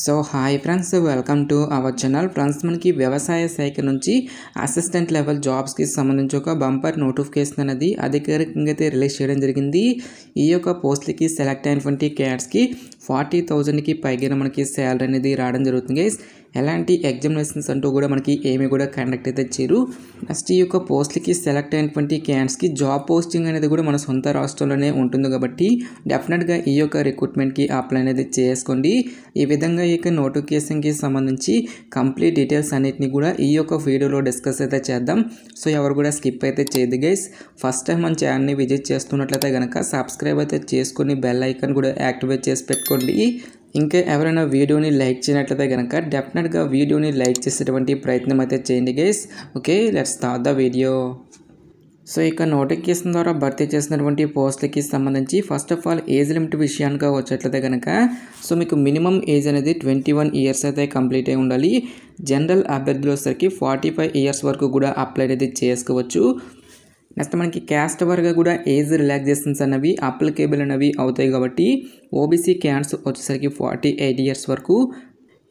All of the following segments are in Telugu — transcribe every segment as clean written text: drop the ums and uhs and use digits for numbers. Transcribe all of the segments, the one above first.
So hi friends, welcome to our channel. Friends, మనకి వ్యవసాయ శాఖ నుంచి అసిస్టెంట్ లెవెల్ జాబ్స్కి సంబంధించి ఒక బంపర్ నోటిఫికేషన్ అనేది అధికారికంగా అయితే రిలీజ్ చేయడం జరిగింది. ఈ యొక్క పోస్టులకి సెలెక్ట్ అయినటువంటి క్యాడ్స్కి 40,000కి పైగా మనకి శాలరీ అనేది రావడం జరుగుతుంది గైస్. ఎలాంటి ఎగ్జామినేషన్స్ అంటూ కూడా మనకి ఏమి కూడా కండక్ట్ అయితే చేయరు. నెక్స్ట్ ఈ యొక్క పోస్టులకి సెలెక్ట్ అయినటువంటి క్యాండిడేట్స్కి జాబ్ పోస్టింగ్ అనేది కూడా మన సొంత రాష్ట్రంలోనే ఉంటుంది కాబట్టి డెఫినెట్గా ఈ యొక్క రిక్రూట్మెంట్కి అప్లై అనేది చేసుకోండి. ఈ విధంగా ఈ యొక్క నోటిఫికేషన్కి సంబంధించి కంప్లీట్ డీటెయిల్స్ అన్నిటిని కూడా ఈ యొక్క వీడియోలో డిస్కస్ అయితే చేద్దాం. సో ఎవరు కూడా స్కిప్ అయితే చేయదు గైస్. ఫస్ట్ టైం మన ఛానల్ని విజిట్ చేస్తున్నట్లయితే కనుక సబ్స్క్రైబ్ అయితే చేసుకొని బెల్ ఐకాన్ కూడా యాక్టివేట్ చేసి పెట్టుకోండి. ఇంకా ఎవరైనా వీడియోని లైక్ చేయనట్లయితే కనుక డెఫినెట్గా వీడియోని లైక్ చేసేటువంటి ప్రయత్నం అయితే చేయండి guys. Okay, let's start the video. So ఇక నోటిఫికేషన్ ద్వారా భర్తీ చేసినటువంటి పోస్టులకి సంబంధించి first of all age limit విషయానికి వచ్చేట్లయితే కనుక సో మీకు మినిమం ఏజ్ అనేది 21 ఇయర్స్ అయితే కంప్లీట్ అయి ఉండాలి. జనరల్ అభ్యర్థులు వచ్చేసరికి 45 ఇయర్స్ వరకు కూడా అప్లై అనేది చేసుకోవచ్చు. నెక్స్ట్ మనకి క్యాస్ట్ వరకు కూడా ఏజ్ రిలాక్సేషన్స్ అనేవి అప్లికేబుల్ అనేవి అవుతాయి కాబట్టి ఓబీసీ క్యాండిడేట్స్ వచ్చేసరికి 48 ఇయర్స్ వరకు,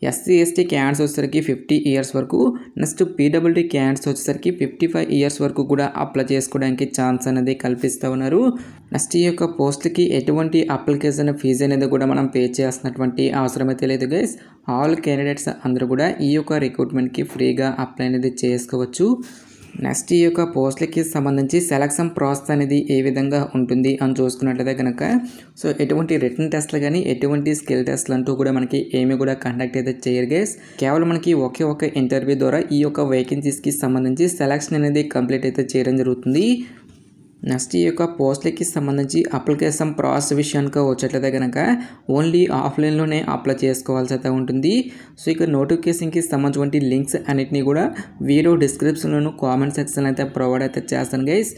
ఎస్సీ ఎస్టీ క్యాండిడేట్స్ వచ్చేసరికి 50 ఇయర్స్ వరకు, నెక్స్ట్ పీడబ్ల్యూడీ క్యాండిడేట్స్ వచ్చేసరికి 55 ఇయర్స్ వరకు కూడా అప్లై చేసుకోవడానికి ఛాన్స్ అనేది కల్పిస్తూ ఉన్నారు. నెక్స్ట్ ఈ యొక్క పోస్ట్కి ఎటువంటి అప్లికేషన్ ఫీజు అనేది కూడా మనం పే చేస్తున్నటువంటి అవసరం అయితే లేదు గైస్. ఆల్ క్యాండిడేట్స్ అందరూ కూడా ఈ యొక్క రిక్రూట్మెంట్కి ఫ్రీగా అప్లై అనేది చేసుకోవచ్చు. నెక్స్ట్ ఈ యొక్క పోస్టులకి సంబంధించి సెలక్షన్ ప్రాసెస్ అనేది ఏ విధంగా ఉంటుంది అని చూసుకున్నట్లయితే కనుక సో ఎటువంటి రిటన్ టెస్ట్లు కానీ ఎటువంటి స్కిల్ టెస్ట్లు అంటూ కూడా మనకి ఏమి కూడా కండక్ట్ అయితే చేయరు గైస్. కేవలం మనకి ఒకే ఒక ఇంటర్వ్యూ ద్వారా ఈ యొక్క వేకెన్సీస్కి సంబంధించి సెలక్షన్ అనేది కంప్లీట్ అయితే చేయడం జరుగుతుంది. నెక్స్ట్ ఈ యొక్క పోస్టులకి సంబంధించి అప్లికేషన్ ప్రాసెస్ విషయానికి వచ్చేట్లయితే కనుక ఓన్లీ ఆఫ్లైన్లోనే అప్లై చేసుకోవాల్సి అయితే ఉంటుంది. సో ఇక నోటిఫికేషన్కి సంబంధించిన లింక్స్ అన్నిటినీ కూడా వీడియో డిస్క్రిప్షన్లోను కామెంట్ సెక్షన్లో అయితే ప్రొవైడ్ అయితే చేస్తాను గైస్.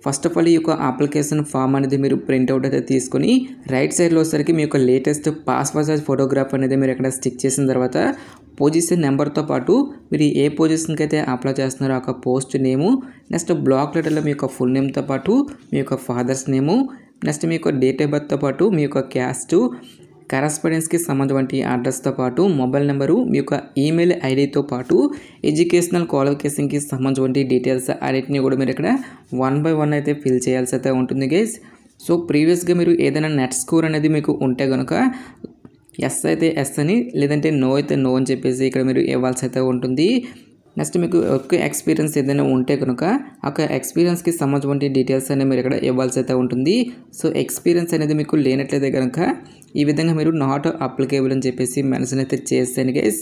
ఫస్ట్ ఆఫ్ ఆల్ ఈ యొక్క అప్లికేషన్ ఫామ్ అనేది మీరు ప్రింట్అవుట్ అయితే తీసుకొని రైట్ సైడ్లో వచ్చేసరికి మీ యొక్క లేటెస్ట్ పాస్పోర్ట్ సైజ్ ఫోటోగ్రాఫ్ అనేది మీరు ఇక్కడ స్టిక్ చేసిన తర్వాత పొజిషన్ నెంబర్తో పాటు మీరు ఏ పొజిషన్కి అయితే అప్లై చేస్తున్నారో ఆ పోస్ట్ నేము, నెక్స్ట్ బ్లాక్ లెటర్లో మీ యొక్క ఫుల్ నేమ్తో పాటు మీ యొక్క ఫాదర్స్ నేము, నెక్స్ట్ మీ యొక్క డేట్ ఆఫ్ బర్త్తో పాటు మీ యొక్క క్యాస్ట్, కరస్పాండెన్స్కి సంబంధించిన అడ్రస్తో పాటు మొబైల్ నెంబరు, మీ యొక్క ఈమెయిల్ ఐడితో పాటు ఎడ్యుకేషనల్ క్వాలిఫికేషన్కి సంబంధించిన డీటెయిల్స్ అన్నిటిని కూడా మీరు ఇక్కడ 1 by 1 అయితే ఫిల్ చేయాల్సి అయితే ఉంటుంది గైస్. సో ప్రీవియస్గా మీరు ఏదైనా నెట్ స్కోర్ అనేది మీకు ఉంటే కనుక ఎస్ అయితే ఎస్ అని, లేదంటే నో అయితే నో అని చెప్పేసి ఇక్కడ మీరు ఇవ్వాల్సి అయితే ఉంటుంది. నెక్స్ట్ మీకు వర్క్ ఎక్స్పీరియన్స్ ఏదైనా ఉంటే కనుక ఆ ఎక్స్పీరియన్స్కి సంబంధించిన డీటెయిల్స్ అనేవి మీరు ఇక్కడ ఇవ్వాల్సి అయితే ఉంటుంది. సో ఎక్స్పీరియన్స్ అనేది మీకు లేనట్లయితే కనుక ఈ విధంగా మీరు నాట్ అప్లికేబుల్ అని చెప్పేసి మెన్షన్ అయితే చేస్తాను guys.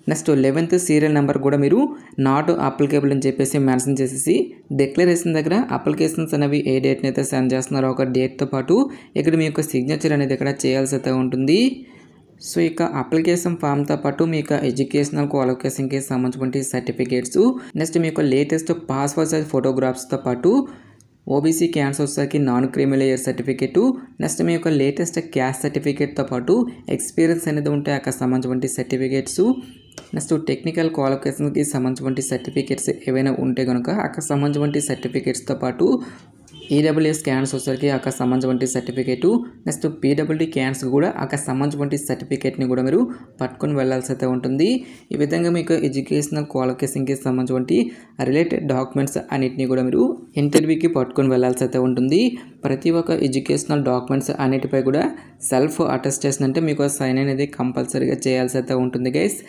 Next 11th serial number కూడా మీరు నాట్ అప్లికేబుల్ అని చెప్పేసి మెన్షన్ చేసేసి డిక్లరేషన్ దగ్గర అప్లికేషన్స్ అనేవి ఏ డేట్ని అయితే సెండ్ చేస్తున్నారో ఒక డేట్తో పాటు ఇక్కడ మీ యొక్క సిగ్నేచర్ అనేది ఇక్కడ చేయాల్సి అయితే ఉంటుంది. సో ఇక అప్లికేషన్ ఫామ్తో పాటు మీ యొక్క ఎడ్యుకేషనల్ క్వాలిఫికేషన్కి సంబంధించిన సర్టిఫికేట్స్, నెక్స్ట్ మీ యొక్క లేటెస్ట్ పాస్పోర్ట్ సైజ్ ఫోటోగ్రాఫ్స్తో పాటు ఓబీసీ క్యాన్సర్ వచ్చేసరికి non creamy layer certificate, next మీ యొక్క లేటెస్ట్ క్యాస్ట్ సర్టిఫికేట్తో పాటు ఎక్స్పీరియన్స్ అనేది ఉంటే అక్కడ సంబంధించిన సర్టిఫికేట్స్, నెక్స్ట్ టెక్నికల్ క్వాలిఫికేషన్కి సంబంధించిన సర్టిఫికేట్స్ ఏవైనా ఉంటే కనుక అక్కడ సంబంధించిన సర్టిఫికేట్స్తో పాటు ఈడబ్ల్యూఎస్ క్యాన్స్ వచ్చేసరికి అక్కడ సంబంధించిన సర్టిఫికేటు, నెక్స్ట్ పీడబ్ల్యూడీ క్యాన్స్ కూడా అక్కడ సంబంధించిన సర్టిఫికేట్ని కూడా మీరు పట్టుకొని వెళ్ళాల్సి అయితే ఉంటుంది. ఈ విధంగా మీకు ఎడ్యుకేషనల్ క్వాలిఫికేషన్కి సంబంధించిన రిలేటెడ్ డాక్యుమెంట్స్ అన్నిటిని కూడా మీరు ఇంటర్వ్యూకి పట్టుకొని వెళ్ళాల్సి అయితే ఉంటుంది. ప్రతి ఒక్క ఎడ్యుకేషనల్ డాక్యుమెంట్స్ అన్నిటిపై కూడా సెల్ఫ్ అటెస్టేషన్ అంటే మీకు సైన్ అనేది కంపల్సరీగా చేయాల్సి అయితే ఉంటుంది గైస్.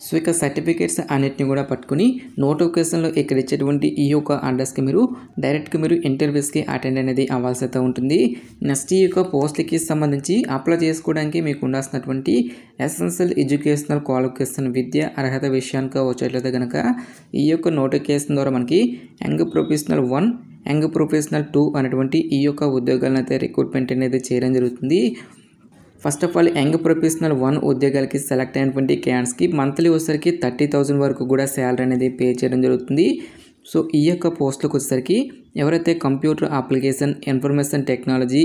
సో ఇక సర్టిఫికేట్స్ అన్నిటిని కూడా పట్టుకుని నోటిఫికేషన్లో ఇక్కడ ఇచ్చేటువంటి ఈ యొక్క అడ్రస్కి మీరు డైరెక్ట్గా మీరు ఇంటర్వ్యూస్కి అటెండ్ అనేది అవ్వాల్సి అయితే ఉంటుంది. నెక్స్ట్ ఈ యొక్క పోస్టులకి సంబంధించి అప్లై చేసుకోవడానికి మీకు ఉండాల్సినటువంటి ఎసెన్షియల్ ఎడ్యుకేషనల్ క్వాలిఫికేషన్ విద్య అర్హత విషయానికి వచ్చేట్లయితే కనుక ఈ యొక్క నోటిఫికేషన్ ద్వారా మనకి యంగ్ ప్రొఫెషనల్ 1, యంగ్ ప్రొఫెషనల్ 2 అనేటువంటి ఈ యొక్క ఉద్యోగాలను అయితే రిక్రూట్మెంట్ అనేది చేయడం జరుగుతుంది. First of all young professional 1 ఉద్యోగాలకి సెలెక్ట్ అయినటువంటి క్యాండిడేట్స్కి మంత్లీ వచ్చేసరికి 30,000 వరకు కూడా శాలరీ అనేది పే చేయడం జరుగుతుంది. సో ఈ యొక్క పోస్టులకు వచ్చేసరికి ఎవరైతే computer application, information technology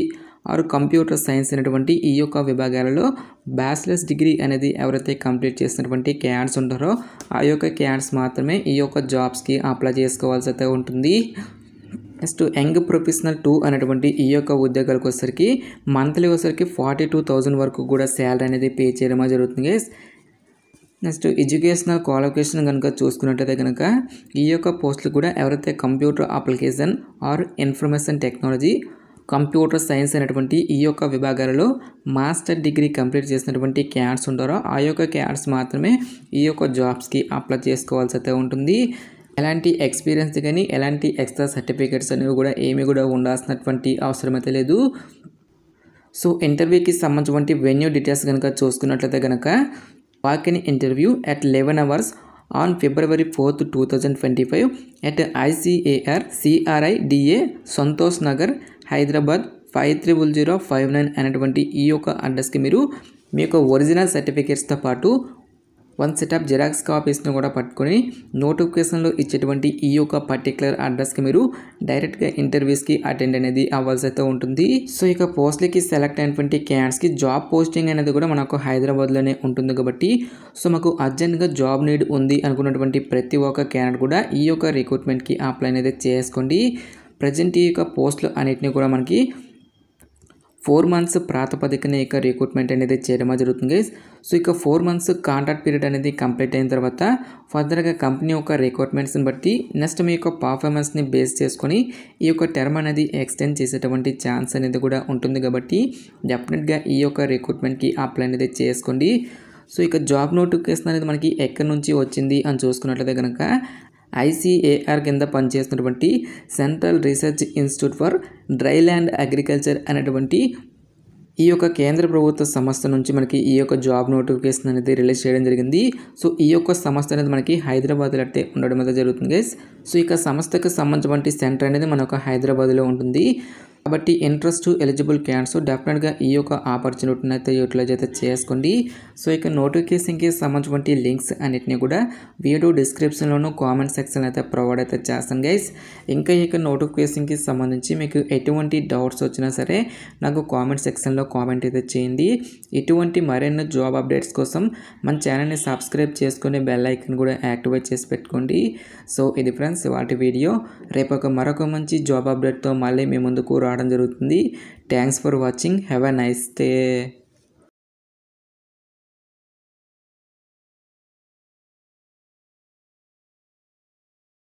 or computer science అనేటువంటి ఈ యొక్క విభాగాలలో బ్యాచిలర్స్ డిగ్రీ అనేది ఎవరైతే కంప్లీట్ చేసినటువంటి క్యాండిడేట్స్ ఉంటారో ఆ యొక్క క్యాండిడేట్స్ మాత్రమే ఈ యొక్క జాబ్స్కి అప్లై చేసుకోవాల్సి అయితే ఉంటుంది. నెక్స్ట్ యంగ్ ప్రొఫెషనల్ 2 అనేటువంటి ఈ యొక్క ఉద్యోగాలకు వచ్చేసరికి మంత్లీ వచ్చేసరికి 42,000 వరకు కూడా శాలరీ అనేది పే చేయడం జరుగుతుంది గైస్. నెక్స్ట్ ఎడ్యుకేషనల్ క్వాలిఫికేషన్ కనుక చూసుకున్నట్లయితే కనుక ఈ యొక్క పోస్టులు కూడా ఎవరైతే computer application or information technology, computer science అనేటువంటి ఈ యొక్క విభాగాలలో మాస్టర్ డిగ్రీ కంప్లీట్ చేసినటువంటి క్యాండిడేట్స్ ఉంటారో ఆ యొక్క క్యాండిడేట్స్ మాత్రమే ఈ యొక్క జాబ్స్కి అప్లై చేసుకోవాల్సి అయితే ఉంటుంది. ఎలాంటి ఎక్స్పీరియన్స్ కానీ ఎలాంటి ఎక్స్ట్రా సర్టిఫికేట్స్ అనేవి కూడా ఏమీ కూడా ఉండాల్సినటువంటి అవసరం అయితే లేదు. సో ఇంటర్వ్యూకి సంబంధించినటువంటి వెన్యూ డీటెయిల్స్ కనుక చూసుకున్నట్లయితే కనుక walk-in interview at 11 hours on February 4th, 2025 at ICAR CRIDA Santosh Nagar Hyderabad 500059 అనేటువంటి ఈ యొక్క అడ్రస్కి మీరు మీ యొక్క ఒరిజినల్ సర్టిఫికేట్స్తో పాటు 1 సెట్ ఆఫ్ జిరాక్స్ కాపీస్ని కూడా పట్టుకొని నోటిఫికేషన్లో ఇచ్చేటువంటి ఈ యొక్క పర్టికులర్ అడ్రస్కి మీరు డైరెక్ట్గా ఇంటర్వ్యూస్కి అటెండ్ అనేది అవ్వాల్సి అయితే ఉంటుంది. సో ఇక పోస్ట్లకి సెలెక్ట్ అయినటువంటి క్యాండిడేట్స్కి జాబ్ పోస్టింగ్ అనేది కూడా మనకు హైదరాబాద్లోనే ఉంటుంది కాబట్టి సో మాకు అర్జెంట్గా జాబ్ నీడ్ ఉంది అనుకున్నటువంటి ప్రతి ఒక్క క్యాండిడేట్ కూడా ఈ యొక్క రిక్రూట్మెంట్కి అప్లై అనేది చేసుకోండి. ప్రజెంట్ ఈ యొక్క పోస్టులు అన్నిటిని కూడా మనకి 4 months ప్రాతిపదికన ఇక రిక్రూట్మెంట్ అనేది చేయడం జరుగుతుంది గైస్. సో ఇక 4 months కాంట్రాక్ట్ పీరియడ్ అనేది కంప్లీట్ అయిన తర్వాత ఫర్దర్గా కంపెనీ యొక్క రిక్రూట్మెంట్స్ని బట్టి నెక్స్ట్ మీ యొక్క పర్ఫార్మెన్స్ని బేస్ చేసుకొని ఈ యొక్క టర్మ్ అనేది ఎక్స్టెండ్ చేసేటువంటి ఛాన్స్ అనేది కూడా ఉంటుంది కాబట్టి డెఫినెట్గా ఈ యొక్క రిక్రూట్మెంట్కి అప్లై అనేది చేసుకోండి. సో ఇక జాబ్ నోటిఫికేషన్ అనేది మనకి ఎక్కడి నుంచి వచ్చింది అని చూసుకున్నట్లయితే కనుక ICAR కింద పనిచేస్తున్నటువంటి central research institute for dryland agriculture అనేటువంటి ఈ యొక్క కేంద్ర ప్రభుత్వ సంస్థ నుంచి మనకి ఈ యొక్క జాబ్ నోటిఫికేషన్ అనేది రిలీజ్ చేయడం జరిగింది. సో ఈ యొక్క సంస్థ అనేది మనకి హైదరాబాద్లో అయితే ఉండడం అయితే జరుగుతుంది గైస్. సో ఇక సంస్థకు సంబంధించినటువంటి సెంటర్ అనేది మన యొక్క హైదరాబాద్లో ఉంటుంది కాబట్టి ఇంట్రెస్ట్ ఎలిజిబుల్ క్యాండిడేట్స్ డెఫినెట్గా ఈ యొక్క ఆపర్చునిటీని అయితే యూటిలైజ్ అయితే చేసుకోండి. సో ఇక నోటిఫికేషన్కి సంబంధించినటువంటి లింక్స్ అన్నిటిని కూడా వీడియో డిస్క్రిప్షన్లోనూ కామెంట్ సెక్షన్ అయితే ప్రొవైడ్ అయితే చేస్తాను గైస్. ఇంకా ఇక నోటిఫికేషన్కి సంబంధించి మీకు ఎటువంటి డౌట్స్ వచ్చినా సరే నాకు కామెంట్ సెక్షన్లో కామెంట్ అయితే చేయండి. ఇటువంటి మరిన్ని జాబ్ అప్డేట్స్ కోసం మన ఛానల్ని సబ్స్క్రైబ్ చేసుకుని బెల్ ఐకన్ కూడా యాక్టివేట్ చేసి పెట్టుకోండి. సో ఇది ఫ్రెండ్స్ వాటి వీడియో. రేపు మరొక మంచి జాబ్ అప్డేట్తో మళ్ళీ మీ ముందుకు రావడం జరుగుతుంది. Thanks for watching. Have a nice day.